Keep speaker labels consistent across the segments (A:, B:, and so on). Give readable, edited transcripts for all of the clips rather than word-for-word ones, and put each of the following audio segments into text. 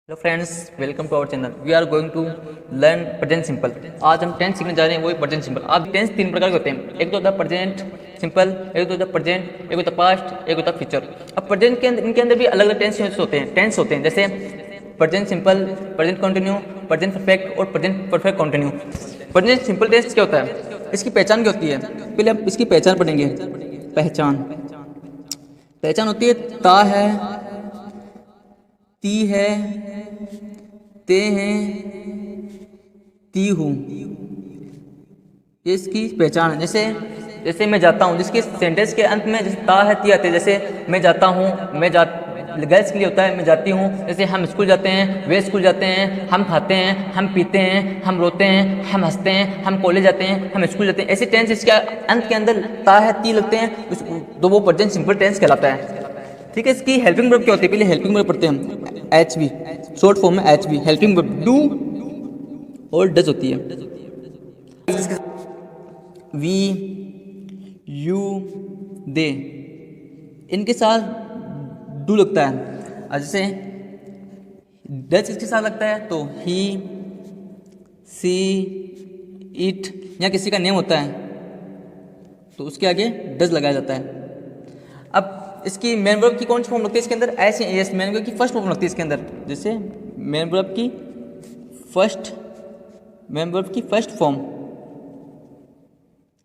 A: Hello friends, welcome to our channel. We are going to learn present simple. आज हम tense सीखने जा रहे हैं, वही प्रेजेंट सिंपल। आप टेंस तीन प्रकार के होते हैं, एक तो होता है प्रेजेंट सिंपल, एक तो होता है प्रेजेंट, एक होता है पास्ट, एक होता है फ्यूचर। अब प्रेजेंट के अंदर, इनके अंदर भी अलग अलग टेंस होते हैं जैसे present simple, present continue, present perfect और present perfect continue. Present simple tense क्या होता है, इसकी पहचान क्या होती है? पहले हम इसकी पहचान पढ़ेंगे। पहचान पहचान होती है ता है, ती है, ते हैं, ती हूँ। ये इसकी पहचान है। जैसे जैसे मैं जाता हूँ, जिसके सेंटेंस के अंत में जैसे ता है, ती आते हैं। जैसे मैं जाता हूँ, मैं जा गर्ल्स के लिए होता है मैं जाती हूँ। जैसे हम स्कूल जाते हैं, वे स्कूल जाते हैं। हम खाते हैं, हम पीते हैं, हम रोते हैं, हम हंसते हैं, हम कॉलेज जाते हैं, हम स्कूल जाते हैं। ऐसे टेंस इसके अंत के अंदर ता है, ती लगते हैं, तो वो प्रेजेंट सिंपल टेंस कहलाता है। ठीक है। इसकी हेल्पिंग वर्ब क्या होती है? पहले हेल्पिंग वर्ब पढ़ते हैं हम। एच वी, शॉर्ट फॉर्म में H we. Helping verb do और डज होती है। वी, यू, दे, इनके साथ डू लगता है। और जैसे डज किसके साथ लगता है तो ही, सी, इट, या किसी का नेम होता है तो उसके आगे डज लगाया जाता है। अब इसकी मेन वर्ब की कौन सी फॉर्म लगती है इसके अंदर? एस या एस। मेन वर्ब की फर्स्ट फॉर्म लगती है इसके अंदर। जैसे मेन वर्ब की फर्स्ट फॉर्म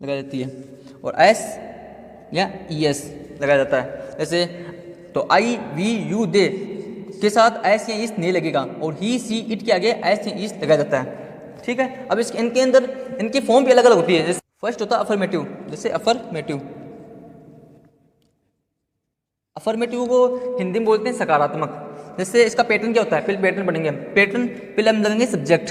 A: लगाई जाती है और एस या ई एस लगाया जाता है। जैसे तो आई, वी, यू, दे के साथ एस या इस नहीं लगेगा और ही, सी, इट के आगे एस या इस लगाया जाता है। ठीक है। अब इसके इनके अंदर इनकी फॉर्म भी अलग अलग होती है। जैसे फर्स्ट होता है अफर्मेटिव। जैसे अफर्मेटिव को हिंदी में बोलते हैं सकारात्मक। जैसे इसका पैटर्न क्या होता है, पहले पैटर्न पढ़ेंगे हम। पैटर्न पहले हम लगेंगे सब्जेक्ट।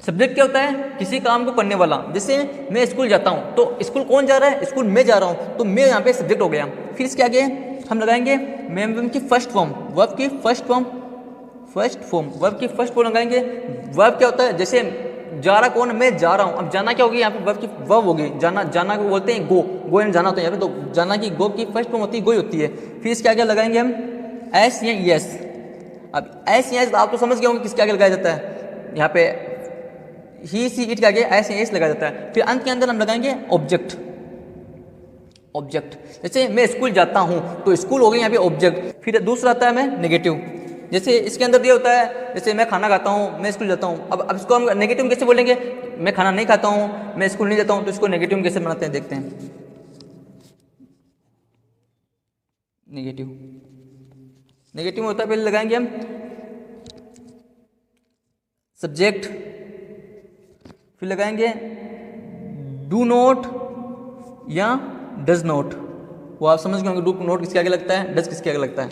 A: सब्जेक्ट क्या होता है? किसी काम को करने वाला। जैसे मैं स्कूल जाता हूँ तो स्कूल कौन जा रहा है? स्कूल मैं जा रहा हूँ, तो मैं यहाँ पे सब्जेक्ट हो गया। फिर इसके आगे हम लगाएंगे मेन की फर्स्ट फॉर्म, वर्ब की फर्स्ट फॉर्म लगाएंगे। वर्ब क्या होता है? जैसे जा रहा कौन? मैं जा रहा हूँ। अब जाना क्या होगी यहाँ पे? वर्ब होगी जाना। जाना को बोलते हैं गो एंड जाना होता है यहाँ पे। तो जाना की गो की फर्स्ट फॉर्म होती है, गो होती है। फिर इसके आगे लगाएंगे हम एस या यस। अब एस या एस आप तो समझ गए होंगे किसके आगे लगाया जाता है। यहाँ पे ही, सी, इट के आगे एस या एस लगाया जाता है। फिर अंत के अंदर हम लगाएंगे ऑब्जेक्ट। जैसे मैं स्कूल जाता हूँ तो स्कूल हो गई यहाँ पे ऑब्जेक्ट। फिर दूसरा आता है मैं नेगेटिव। जैसे इसके अंदर ये होता है, जैसे मैं खाना खाता हूँ, मैं स्कूल जाता हूँ। अब इसको हम नेगेटिव कैसे बोलेंगे? मैं खाना नहीं खाता हूँ, मैं स्कूल नहीं जाता हूँ, तो इसको नेगेटिव कैसे बनाते हैं देखते हैं। नेगेटिव होता है, पहले लगाएंगे हम सब्जेक्ट, फिर लगाएंगे डू नॉट या डज नॉट। वो आप समझ गए होंगे, डू नॉट किसके आगे लगता है, डज किसके आगे लगता है।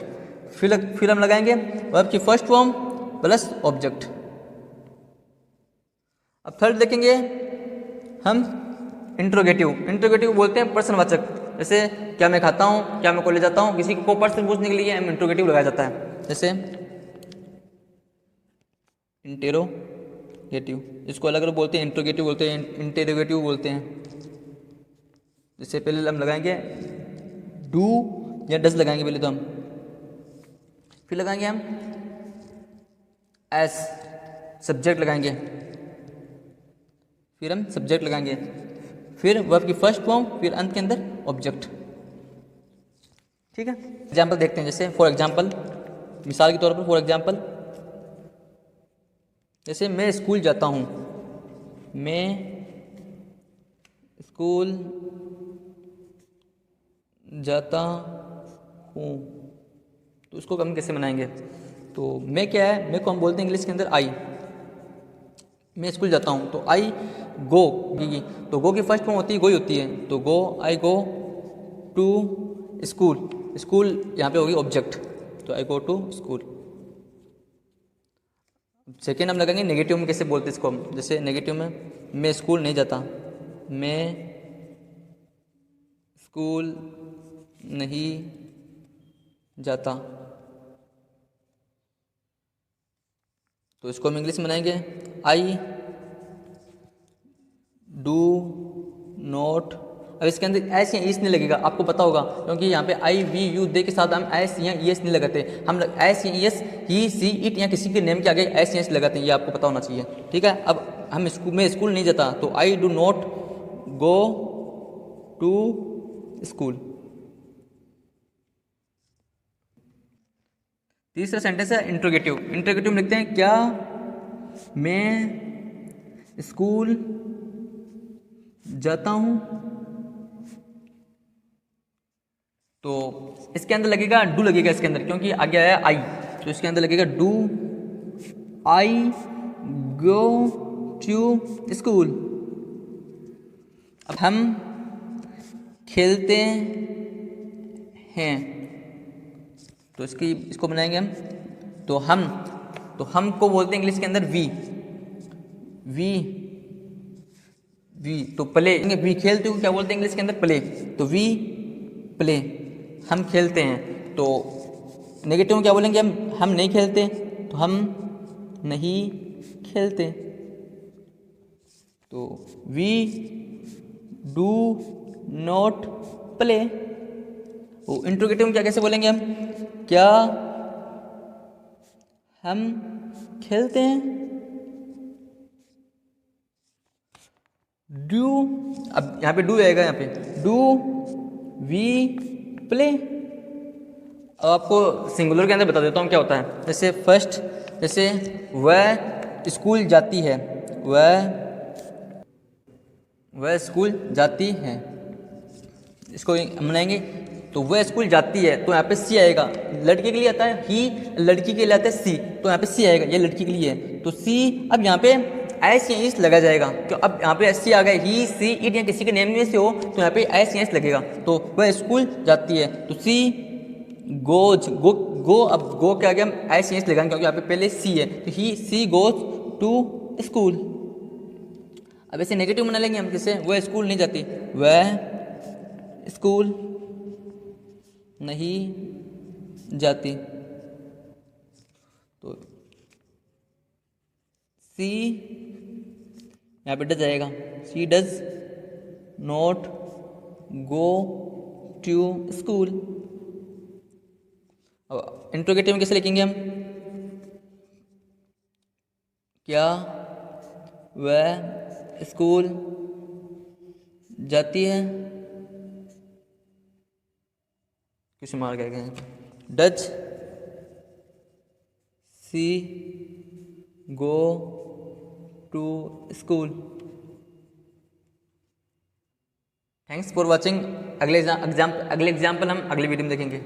A: फिर हम लगाएंगे वर्ब की फर्स्ट फॉर्म प्लस ऑब्जेक्ट। अब थर्ड देखेंगे हम इंट्रोगेटिव बोलते हैं प्रश्नवाचक। जैसे क्या मैं खाता हूँ, क्या मैं कॉलेज जाता हूँ, किसी को प्रश्न पूछने के लिए हम इंट्रोगेटिव लगाया जाता है। जैसे इंटेरोगेटिव, इसको अलग अलग बोलते हैं, इंट्रोगेटिव बोलते हैं, इंटेरोगेटिव बोलते हैं। जैसे पहले हम लगाएंगे डू या डज लगाएंगे पहले तो हम, फिर लगाएंगे हम एस, सब्जेक्ट लगाएंगे, फिर हम सब्जेक्ट लगाएंगे, फिर वर्ब की फर्स्ट फॉर्म, फिर अंत के अंदर ऑब्जेक्ट। ठीक है। एग्जाम्पल देखते हैं। जैसे फॉर एग्जाम्पल, मिसाल के तौर पर, फॉर एग्जाम्पल, जैसे मैं स्कूल जाता हूँ, मैं स्कूल जाता हूँ, तो उसको हम कैसे बनाएंगे? तो मैं क्या है, मैं को हम बोलते हैं इंग्लिश के अंदर आई। मैं स्कूल जाता हूँ तो आई गो, तो गो की फर्स्ट फॉर्म होती है, गो होती है। तो गो, आई गो टू स्कूल यहाँ पे होगी ऑब्जेक्ट, तो आई गो टू स्कूल। सेकेंड हम लगाएंगे नेगेटिव में, कैसे बोलते हैं इसको हम? जैसे नेगेटिव में मैं स्कूल नहीं जाता, मैं स्कूल नहीं जाता, तो इसको हम इंग्लिश में बनाएंगे आई डू नॉट अब इसके अंदर एस या ईस नहीं लगेगा, आपको पता होगा, क्योंकि यहाँ पे आई वी यू दे के साथ हम एस या ईएस नहीं लगाते, हम एस या ईएस ही सी इट या किसी के नेम के आगे एस या ईएस लगाते हैं, ये आपको पता होना चाहिए। ठीक है, अब हम स्कूल नहीं जाता, तो I do not go to school. तीसरा सेंटेंस है इंट्रोगेटिव। इंट्रोगेटिव में लिखते हैं क्या मैं स्कूल जाता हूं, तो इसके अंदर लगेगा डू लगेगा इसके अंदर, क्योंकि आगे आया आई, तो इसके अंदर लगेगा do I go to school. अब हम खेलते हैं, तो इसको बनाएंगे हम, तो हम को बोलते हैं इंग्लिश के अंदर वी तो प्ले, वी खेलते हो क्या बोलते हैं इंग्लिश के अंदर प्ले, तो वी प्ले, हम खेलते हैं। तो नेगेटिव में क्या बोलेंगे हम नहीं खेलते, तो हम नहीं खेलते, तो वी डू नॉट प्ले। वो इंट्रोगेटिव में क्या कैसे बोलेंगे हम, क्या हम खेलते हैं, डू, अब यहाँ पे डू आएगा, यहाँ पे डू वी प्ले। अब आपको सिंगुलर के अंदर बता देता हूँ क्या होता है। जैसे फर्स्ट, जैसे वह स्कूल जाती है, वह स्कूल जाती है, इसको बनाएंगे, तो वह स्कूल जाती है, तो यहाँ पे सी आएगा, लड़के के लिए आता है ही, लड़की के लिए आता है सी, तो यहाँ पे सी आएगा, ये लड़की के लिए है, तो सी। अब यहाँ पे एस या इस लगा जाएगा, तो अब यहाँ पे एस सी आ गया, ही सी इट या किसी के नेम में से हो, तो यहाँ पे एस या इस लगेगा, तो वह स्कूल जाती है, तो सी गोज, गो अब गो क्या आ गया, एस या इस लगाएंगे, क्योंकि यहाँ पे पहले सी है, तो ही सी गोज टू स्कूल। अब ऐसे नेगेटिव बना लेंगे हम, जैसे वह स्कूल नहीं जाती, वह स्कूल नहीं जाती, तो सी यहाँ पे डज आएगा, she does not go to school. अब इंट्रोगेटिव में कैसे लिखेंगे हम, क्या वह स्कूल जाती है, कुछ मार गए, does she go to school. Thanks for watching. अगले एग्जाम्पल हम अगले वीडियो में देखेंगे।